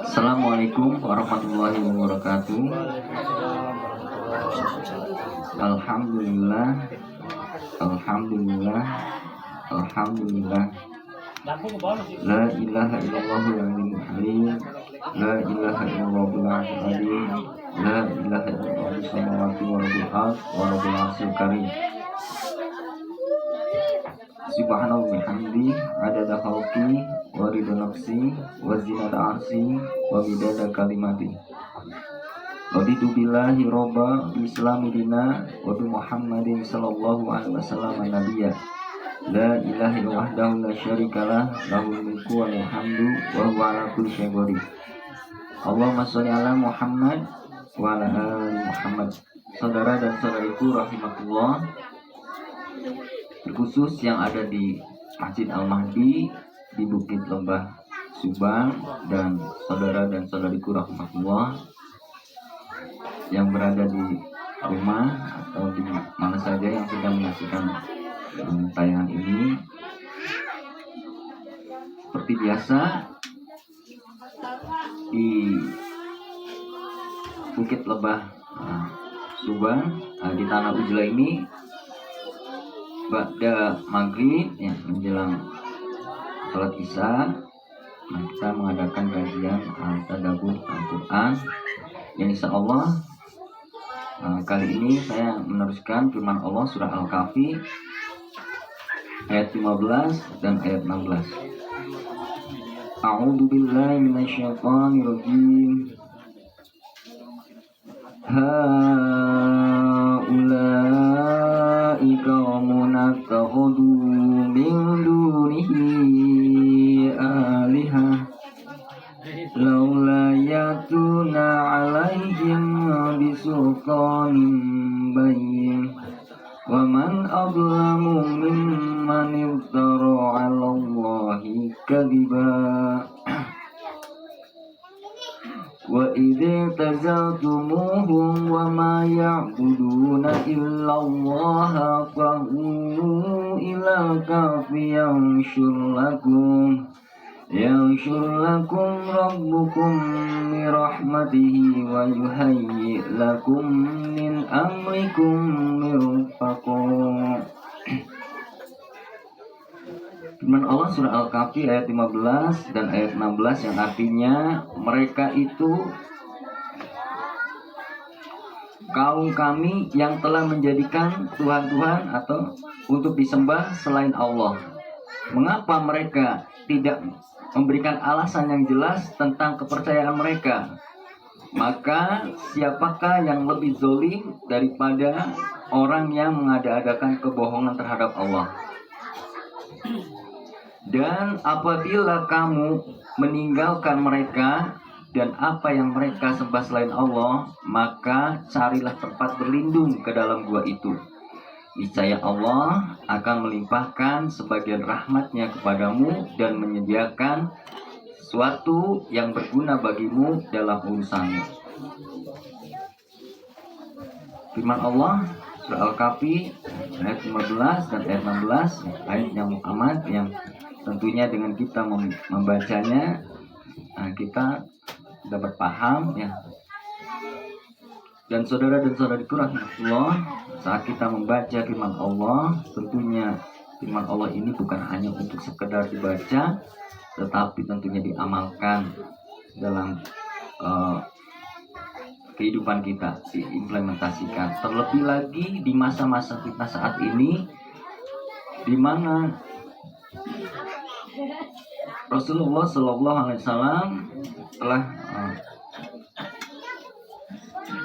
Assalamualaikum warahmatullahi wabarakatuh. Alhamdulillah, Alhamdulillah, Alhamdulillah. La ilaha illallah al-azim halim. La ilaha illallah al-azim. La ilaha illallah samawati wa rabbul ard wa rabbul arsyil karim. Subhanallah bihamdi adada khalqi wa ridha nafsi wa zinata arsi wa bidada kalimati. Raditu billahi robba bi islami dina wa bi Muhammadin sallallahu alaihi wasallam nabiyya. La ilaha illallah wahdahu la syarikalah lahul mulku wa lahul hamdu wa huwa ala kulli syai'in qadir. Allahumma shalli ala Muhammad wa ala ali Muhammad. Saudara dan saudariku rahimakumullah, khusus yang ada di Masjid Al-Mahdi di Bukit Lembah Subang, dan saudara dan saudariku rahmatullah yang berada di rumah atau di mana saja yang sedang menyaksikan tayangan ini. Seperti biasa di Bukit Lembah Subang, di Tanah Ujla ini, pada maghrib ya, menjelang sholat isya, kita mengadakan kajian tadabbur Al-Quran yang insya Allah kali ini saya meneruskan firman Allah surah Al-Kahfi ayat 15 dan ayat 16. A'udzu billahi minasyaitonir rajim. Qaumun attakhadhu min dunihi alihah laula yatuna alaihim bisultanin bayyin wa man adlamu mimman iftara 'ala Allahi kadhiba wa idza tazaltumuhum wa ma ya'buduna illa Allah fa'u ila kafi yanshur lakum rabbukum min rahmatihi wa yuhayyi lakum min amrikum mirfaqan. Firman Allah surah Al-Kahfi ayat 15 dan ayat 16 yang artinya mereka itu kaum kami yang telah menjadikan Tuhan-Tuhan atau untuk disembah selain Allah. Mengapa mereka tidak memberikan alasan yang jelas tentang kepercayaan mereka? Maka siapakah yang lebih zalim daripada orang yang mengada-adakan kebohongan terhadap Allah? Dan apabila kamu meninggalkan mereka dan apa yang mereka sembah selain Allah, maka carilah tempat berlindung ke dalam gua itu. Niscaya Allah akan melimpahkan sebagian rahmatnya kepadamu dan menyediakan sesuatu yang berguna bagimu dalam urusanmu. Firman Allah surah Al-Kahfi ayat 15 dan ayat 16, ayat yang amat yang tentunya dengan kita membacanya kita dapat paham ya. Dan saudara dan saudariku rahmatullah, saat kita membaca firman Allah, tentunya firman Allah ini bukan hanya untuk sekedar dibaca, tetapi tentunya diamalkan dalam kehidupan kita, diimplementasikan. Terlebih lagi di masa-masa kita saat ini, di mana Rasulullah Shallallahu Alaihi Wasallam telah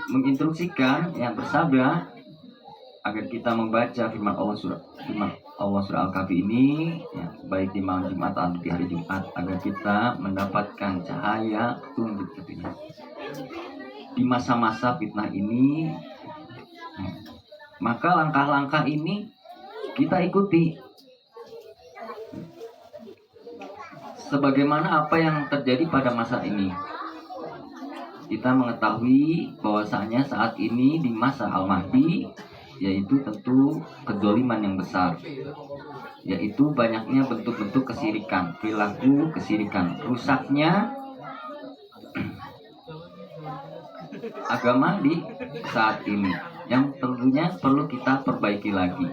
menginstruksikan yang bersabda agar kita membaca firman Allah surah Al-Kahfi ini ya, baik di malam Jumat atau di hari Jumat, agar kita mendapatkan cahaya petunjuk tentunya. Di masa-masa fitnah ini, maka langkah-langkah ini kita ikuti sebagaimana apa yang terjadi pada masa ini. Kita mengetahui bahwasanya saat ini di masa Al-Mahdi, yaitu tentu kedzaliman yang besar, yaitu banyaknya bentuk-bentuk kesirikan, perilaku kesirikan, rusaknya agama di saat ini yang tentunya perlu kita perbaiki lagi.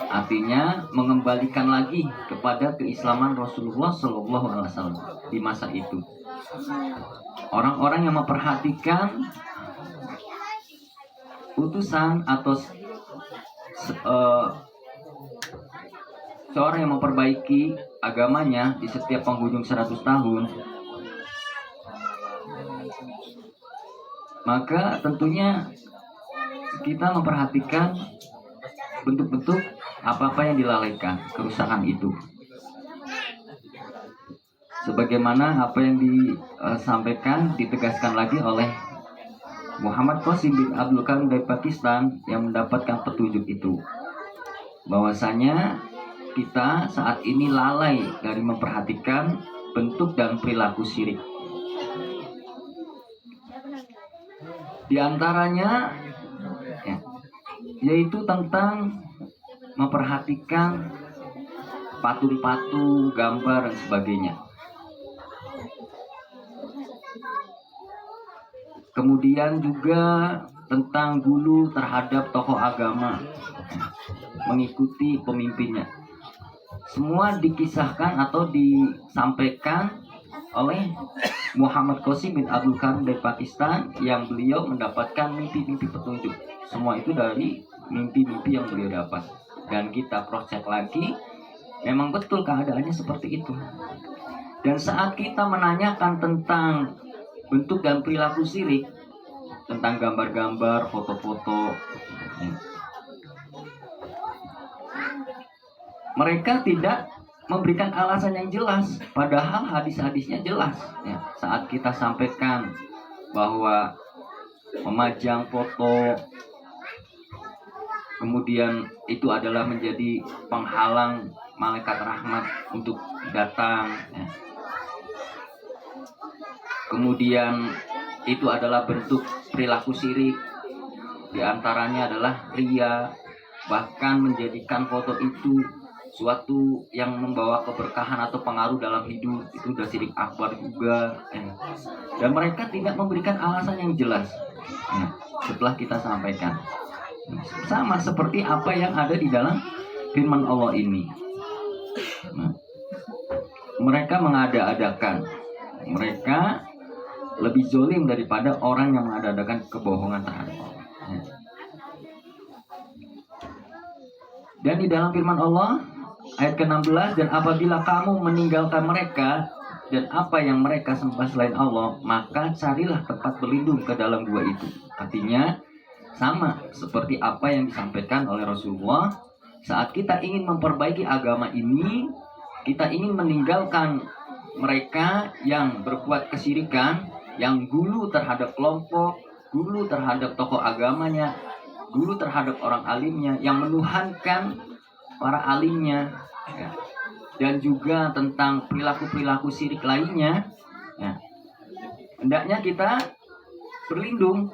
Artinya mengembalikan lagi kepada keislaman Rasulullah Shallallahu Alaihi Wasallam di masa itu. Orang-orang yang memperhatikan utusan atau seorang yang memperbaiki agamanya di setiap penghujung 100 tahun, maka tentunya kita memperhatikan bentuk-bentuk apa-apa yang dilalaikan, kerusakan itu. Sebagaimana apa yang disampaikan, ditegaskan lagi oleh Muhammad Qasim bin Abdul Karim dari Pakistan yang mendapatkan petunjuk itu, bahwasanya kita saat ini lalai dari memperhatikan bentuk dan perilaku syirik. Di antaranya yaitu tentang memperhatikan patung-patung, gambar dan sebagainya. Kemudian juga tentang gulu terhadap tokoh agama, mengikuti pemimpinnya. Semua dikisahkan atau disampaikan oleh Muhammad Qasim bin Abdul Karim dari Pakistan, yang beliau mendapatkan mimpi-mimpi petunjuk. Semua itu dari mimpi-mimpi yang beliau dapat. Dan kita cross check lagi, memang betul keadaannya seperti itu. Dan saat kita menanyakan tentang bentuk dan perilaku syirik, tentang gambar-gambar, foto-foto, mereka tidak memberikan alasan yang jelas, padahal hadis-hadisnya jelas. Saat kita sampaikan bahwa memajang foto, kemudian itu adalah menjadi penghalang malaikat rahmat untuk datang. Kemudian itu adalah bentuk perilaku syirik. Di antaranya adalah riya, bahkan menjadikan foto itu suatu yang membawa keberkahan atau pengaruh dalam hidup, itu sudah syirik akbar juga. Dan mereka tidak memberikan alasan yang jelas. Setelah kita sampaikan, sama seperti apa yang ada di dalam firman Allah ini. Mereka mengada-adakan, mereka lebih zolim daripada orang yang mengada-adakan kebohongan terhadap Allah. Dan di dalam firman Allah ayat ke-16, dan apabila kamu meninggalkan mereka dan apa yang mereka sembah selain Allah, maka carilah tempat berlindung ke dalam gua itu. Artinya sama seperti apa yang disampaikan oleh Rasulullah. Saat kita ingin memperbaiki agama ini, kita ingin meninggalkan mereka yang berbuat kesyirikan, yang gulu terhadap kelompok, gulu terhadap tokoh agamanya, gulu terhadap orang alimnya, yang menuhankan para alimnya, dan juga tentang perilaku-perilaku syirik lainnya. Hendaknya kita berlindung.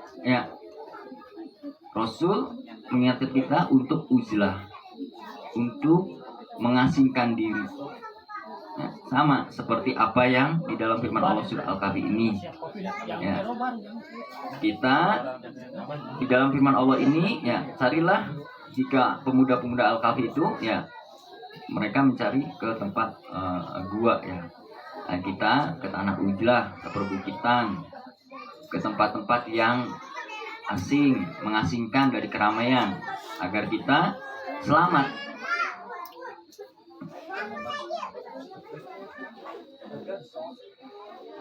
Rasul mengingatkan kita untuk uzlah, untuk mengasingkan diri. Sama seperti apa yang di dalam firman Allah surah Al-Kahfi ini. Kita di dalam firman Allah ini, carilah, jika pemuda-pemuda Al-Kahfi itu, mereka mencari ke tempat gua, Nah, kita ke tanah uzlah, ke perbukitan, ke tempat-tempat yang asing, mengasingkan dari keramaian, agar kita selamat.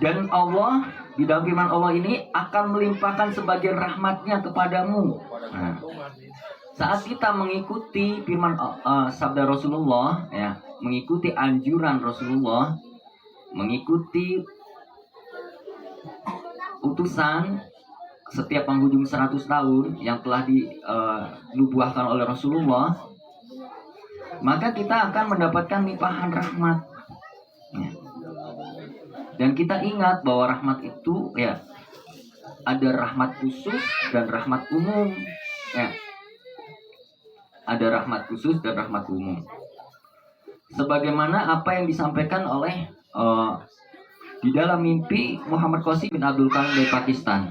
Dan Allah di dalam firman Allah ini akan melimpahkan sebagian rahmatnya kepadamu. Nah, saat kita mengikuti firman sabda Rasulullah, mengikuti anjuran Rasulullah, mengikuti utusan setiap penghujung 100 tahun yang telah dinubuahkan oleh Rasulullah, maka kita akan mendapatkan limpahan rahmat. Dan kita ingat bahwa rahmat itu ada rahmat khusus dan rahmat umum. Ada rahmat khusus dan rahmat umum. Sebagaimana apa yang disampaikan oleh di dalam mimpi Muhammad Qasim bin Abdul Karim dari Pakistan.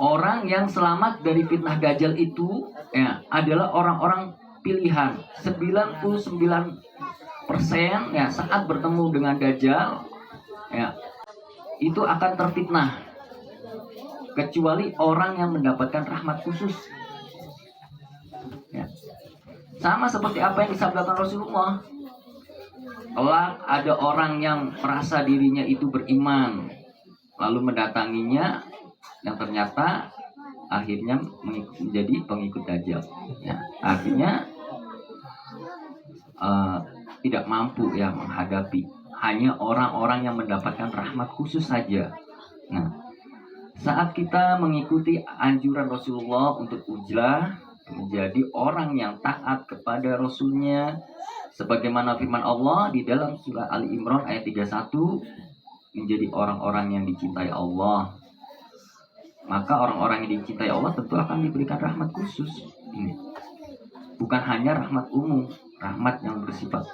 Orang yang selamat dari fitnah Dajjal itu ya adalah orang-orang pilihan. 99% ya saat bertemu dengan Dajjal ya itu akan terfitnah, kecuali orang yang mendapatkan rahmat khusus. Ya. Sama seperti apa yang disabdakan Rasulullah. Kelak ada orang yang merasa dirinya itu beriman, lalu mendatanginya, yang ternyata akhirnya menjadi pengikut Dajjal. Ya, akhirnya tidak mampu ya menghadapi. Hanya orang-orang yang mendapatkan rahmat khusus saja. Nah, saat kita mengikuti anjuran Rasulullah untuk ujlah, menjadi orang yang taat kepada Rasulnya, sebagaimana firman Allah di dalam surah Ali Imran ayat 31, menjadi orang-orang yang dicintai Allah, maka orang-orang yang dicintai Allah tentu akan diberikan rahmat khusus. Ini bukan hanya rahmat umum, rahmat yang bersifat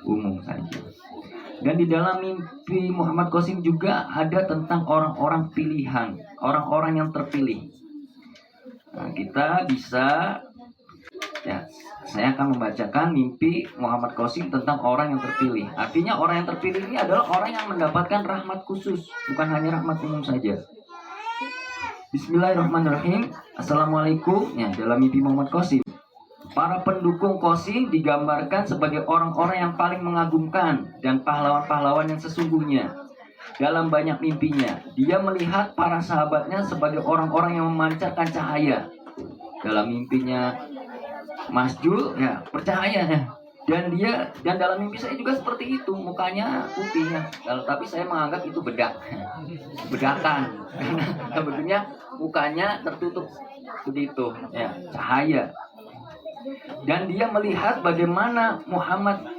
umum saja. Dan di dalam mimpi Muhammad Qasim juga ada tentang orang-orang pilihan, orang-orang yang terpilih. Nah, kita bisa ya, saya akan membacakan mimpi Muhammad Qasim tentang orang yang terpilih. Artinya orang yang terpilih ini adalah orang yang mendapatkan rahmat khusus, bukan hanya rahmat umum saja. Bismillahirrahmanirrahim. Assalamualaikum. Ya, dalam mimpi Muhammad Qasim, para pendukung Qasim digambarkan sebagai orang-orang yang paling mengagumkan dan pahlawan-pahlawan yang sesungguhnya. Dalam banyak mimpinya, dia melihat para sahabatnya sebagai orang-orang yang memancarkan cahaya. Dalam mimpinya Mas Jul ya bercahaya ya. Dan dalam mimpi saya juga seperti itu, mukanya putih ya. Tapi saya menganggap itu bedakan. Sebetulnya mukanya tertutup begitu ya, cahaya. Dan dia melihat bagaimana Muhammad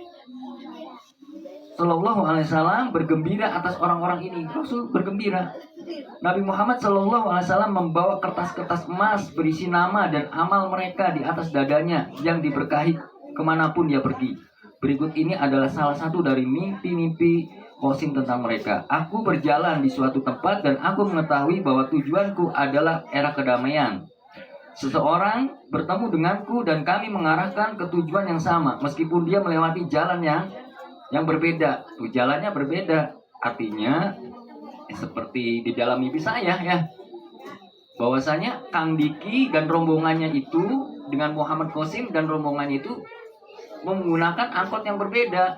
Sallallahu Alaihi Wasallam bergembira atas orang-orang ini. Rasul bergembira. Nabi Muhammad Sallallahu Alaihi Wasallam membawa kertas-kertas emas berisi nama dan amal mereka di atas dadanya yang diberkahi kemanapun dia pergi. Berikut ini adalah salah satu dari mimpi-mimpi Qasim tentang mereka. Aku berjalan di suatu tempat dan aku mengetahui bahwa tujuanku adalah era kedamaian. Seseorang bertemu denganku dan kami mengarahkan ke tujuan yang sama, meskipun dia melewati jalan yang berbeda. Jalannya berbeda, artinya seperti di dalam mimpi saya ya, bahwasanya Kang Diki dan rombongannya itu dengan Muhammad Qasim dan rombongannya itu menggunakan angkot yang berbeda,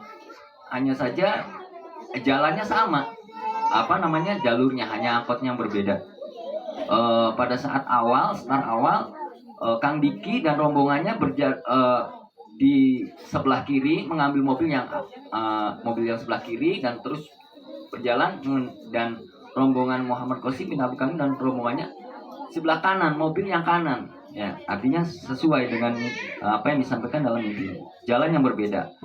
hanya saja jalannya sama, jalurnya, hanya angkotnya yang berbeda. Pada saat start awal, Kang Diki dan rombongannya di sebelah kiri mengambil mobil yang sebelah kiri dan terus berjalan, dan rombongan Muhammad Qasim bin Abi Kamil dan rombongannya sebelah kanan, mobil yang kanan ya, artinya sesuai dengan apa yang disampaikan dalam mimpi, jalan yang berbeda.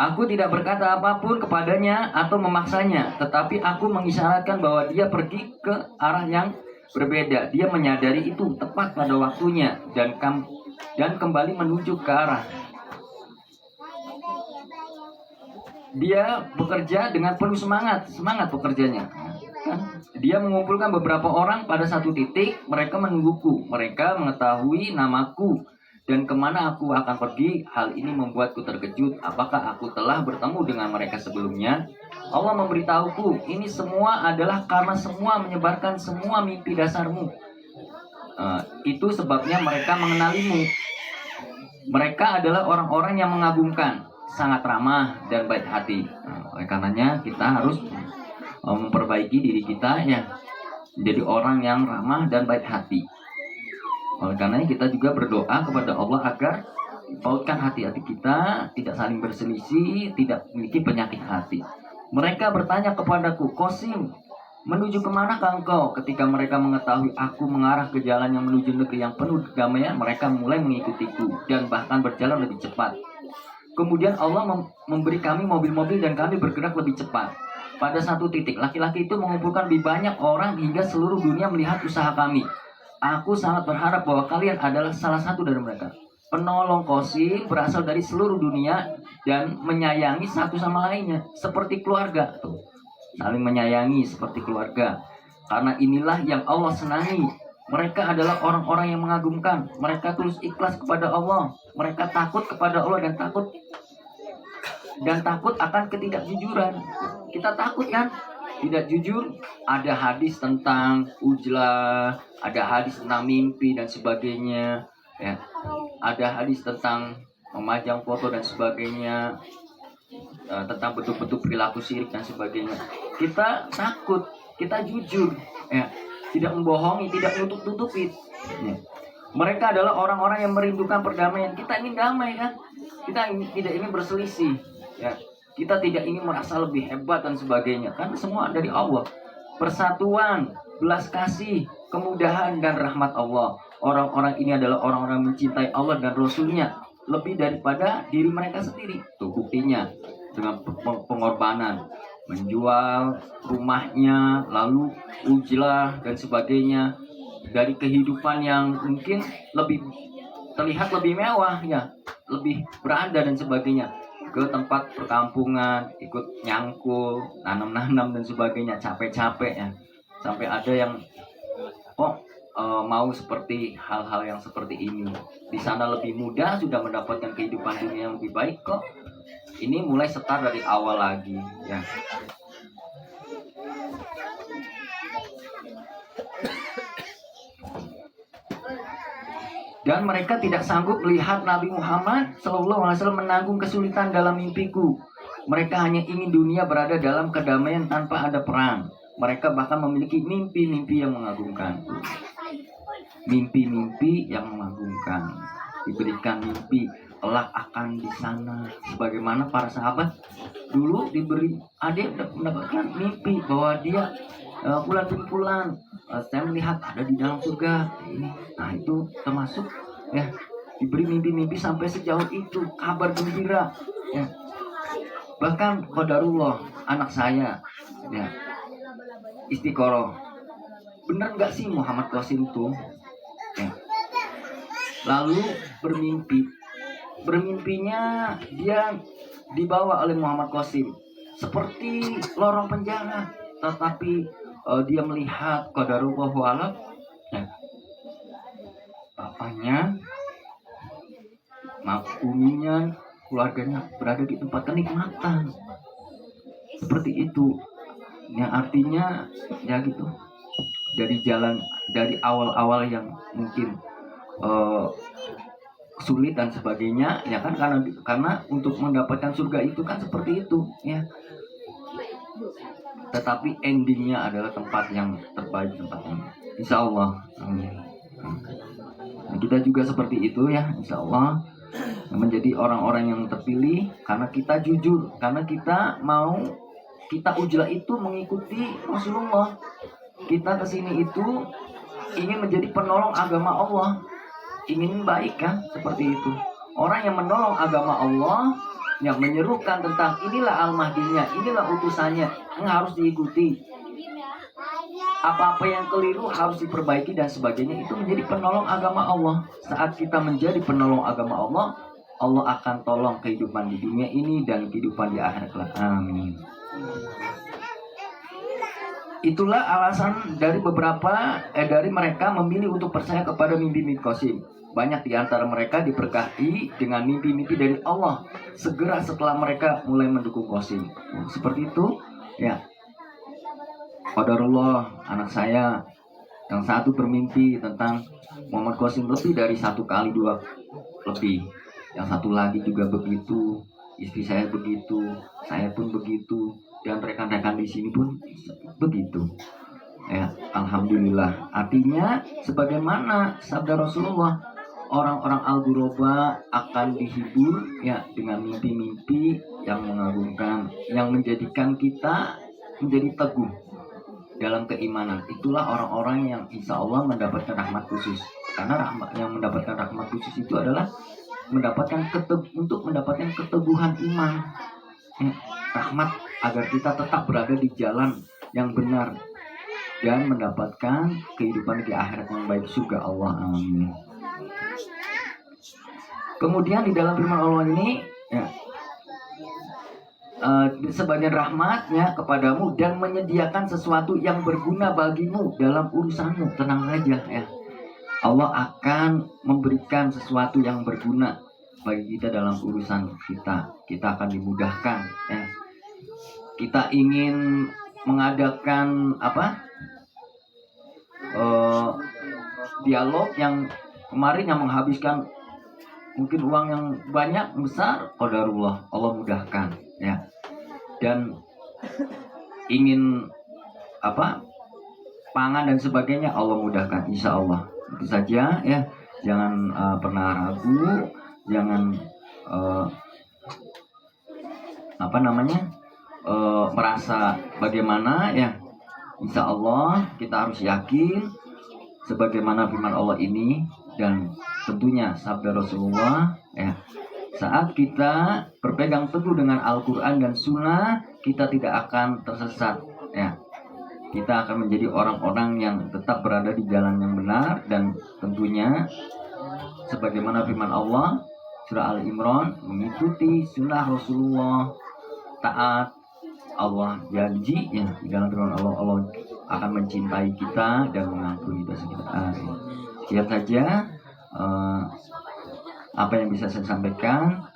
Aku tidak berkata apapun kepadanya atau memaksanya, tetapi aku mengisyaratkan bahwa dia pergi ke arah yang berbeda. Dia menyadari itu tepat pada waktunya dan kembali menuju ke arah. Dia bekerja dengan penuh semangat bekerjanya. Dia mengumpulkan beberapa orang pada satu titik. Mereka menungguku. Mereka mengetahui namaku dan kemana aku akan pergi. Hal ini membuatku terkejut. Apakah aku telah bertemu dengan mereka sebelumnya? Allah memberitahuku, ini semua adalah karena semua menyebarkan semua mimpi dasarmu. Itu sebabnya mereka mengenalimu. Mereka adalah orang-orang yang mengagumkan, sangat ramah dan baik hati. Oleh karenanya kita harus memperbaiki diri kita ya, menjadi orang yang ramah dan baik hati. Oleh karenanya kita juga berdoa kepada Allah agar pautkan hati-hati kita, tidak saling berselisih, tidak memiliki penyakit hati. Mereka bertanya kepadaku, Qasim, menuju kemanakah engkau? Ketika mereka mengetahui aku mengarah ke jalan yang menuju negeri yang penuh kedamaian, mereka mulai mengikutiku dan bahkan berjalan lebih cepat. Kemudian Allah memberi kami mobil-mobil dan kami bergerak lebih cepat. Pada satu titik, laki-laki itu mengumpulkan lebih banyak orang hingga seluruh dunia melihat usaha kami. Aku sangat berharap bahwa kalian adalah salah satu dari mereka. Penolong Qasim berasal dari seluruh dunia dan menyayangi satu sama lainnya seperti keluarga. Saling menyayangi seperti keluarga. Karena inilah yang Allah senangi. Mereka adalah orang-orang yang mengagumkan. Mereka tulus ikhlas kepada Allah. Mereka takut kepada Allah dan takut akan ketidakjujuran. Kita takut kan? Tidak jujur. Ada hadis tentang ujlah, ada hadis tentang mimpi dan sebagainya. Ya. Ada hadis tentang memajang foto dan sebagainya, tentang betul-betul perilaku syirik dan sebagainya. Kita takut, kita jujur, ya. Tidak membohongi, tidak nutup-nutupi. Ya. Mereka adalah orang-orang yang merindukan perdamaian. Kita ingin damai kan? Kita tidak ingin berselisih. Ya. Kita tidak ingin merasa lebih hebat dan sebagainya. Kan semua dari Allah. Persatuan, belas kasih, kemudahan dan rahmat Allah. Orang-orang ini adalah orang-orang yang mencintai Allah dan Rasulnya lebih daripada diri mereka sendiri. Tuh buktinya dengan pengorbanan, menjual rumahnya, lalu ujlah dan sebagainya, dari kehidupan yang mungkin lebih terlihat lebih mewah ya, lebih berada dan sebagainya, ke tempat perkampungan, ikut nyangkul, nanam-nanam dan sebagainya, capek-capek ya, sampai ada yang mau seperti hal-hal yang seperti ini. Di sana lebih mudah, sudah mendapatkan kehidupan dunia yang lebih baik kok. Ini mulai start dari awal lagi ya. Dan mereka tidak sanggup melihat Nabi Muhammad SAW menanggung kesulitan dalam mimpiku. Mereka hanya ingin dunia berada dalam kedamaian tanpa ada perang. Mereka bahkan memiliki mimpi-mimpi yang mengagumkan. Mimpi-mimpi yang mengagumkan. Diberikan mimpi, kelak akan di sana. Sebagaimana para sahabat dulu diberi, ada mendapatkan mimpi bahwa dia bulan demi bulan saya melihat ada di dalam surga ini. Nah itu termasuk ya, diberi mimpi-mimpi sampai sejauh itu, kabar gembira ya. Bahkan qadarullah, anak saya ya istiqoroh. Bener nggak sih Muhammad Qasim tuh ya? Lalu bermimpinya dia dibawa oleh Muhammad Qasim seperti lorong penjara, tetapi dia melihat qadarullah wa'ala ya, bapaknya, uminya, keluarganya berada di tempat kenikmatan seperti itu ya. Artinya ya gitu, dari awal-awal yang mungkin sulit dan sebagainya ya kan, karena untuk mendapatkan surga itu kan seperti itu ya, tetapi endingnya adalah tempat yang terbaik, tempatnya insya Allah. Nah, kita juga seperti itu ya, insya Allah menjadi orang-orang yang terpilih karena kita jujur, karena kita ujlah itu mengikuti Rasulullah. Kita kesini itu ingin menjadi penolong agama Allah, ingin baik kan, seperti itu. Orang yang menolong agama Allah, yang menyerukan tentang inilah al-mahdinya, inilah utusannya, yang harus diikuti. Apa-apa yang keliru harus diperbaiki dan sebagainya. Itu menjadi penolong agama Allah. Saat kita menjadi penolong agama Allah, Allah akan tolong kehidupan di dunia ini dan kehidupan di akhirat. Amin. Itulah alasan dari dari mereka memilih untuk percaya kepada mimpi-mimpi Qasim. Banyak di antara mereka diberkahi dengan mimpi-mimpi dari Allah segera setelah mereka mulai mendukung Qasim. Seperti itu ya. Qadarullah, anak saya yang satu bermimpi tentang Muhammad Qasim lebih dari 1 kali 2 lebih. Yang satu lagi juga begitu, istri saya begitu, saya pun begitu, dan rekan-rekan di sini pun begitu. Ya, alhamdulillah. Artinya sebagaimana sabda Rasulullah, orang-orang al-ghuraba akan dihibur ya dengan mimpi-mimpi yang mengagumkan, yang menjadikan kita menjadi teguh dalam keimanan. Itulah orang-orang yang insya Allah mendapatkan rahmat khusus. Karena yang mendapatkan rahmat khusus itu adalah untuk mendapatkan keteguhan iman ya, rahmat agar kita tetap berada di jalan yang benar dan mendapatkan kehidupan di akhirat yang baik, surga Allah. Amin. Kemudian di dalam firman Allah ini ya, sebagian rahmatnya kepadamu dan menyediakan sesuatu yang berguna bagimu dalam urusanmu. Tenang saja ya. Allah akan memberikan sesuatu yang berguna bagi kita dalam urusan kita. Kita akan dimudahkan ya. Kita ingin mengadakan dialog yang kemarin yang menghabiskan mungkin uang yang banyak besar, qadarullah Allah mudahkan ya. Dan ingin pangan dan sebagainya Allah mudahkan insya Allah. Itu saja ya, jangan pernah ragu, jangan merasa bagaimana ya. Insya Allah kita harus yakin sebagaimana firman Allah ini dan tentunya sabda Rasulullah ya. Saat kita berpegang teguh dengan Al-Quran dan Sunnah, kita tidak akan tersesat ya. Kita akan menjadi orang-orang yang tetap berada di jalan yang benar. Dan tentunya sebagaimana firman Allah surah Al-Imran, mengikuti sunnah Rasulullah, taat. Allah janji ya, di dalam firman Allah, Allah akan mencintai kita dan mengampuni dosa kita. Sekian saja apa yang bisa saya sampaikan.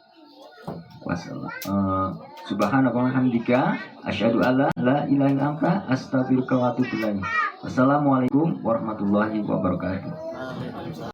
Subhanallah walhamdulillah, asyhadu alla la ilaha illa anta, astaghfiruka wa atubu ilaik. Wassalamualaikum warahmatullahi wabarakatuh.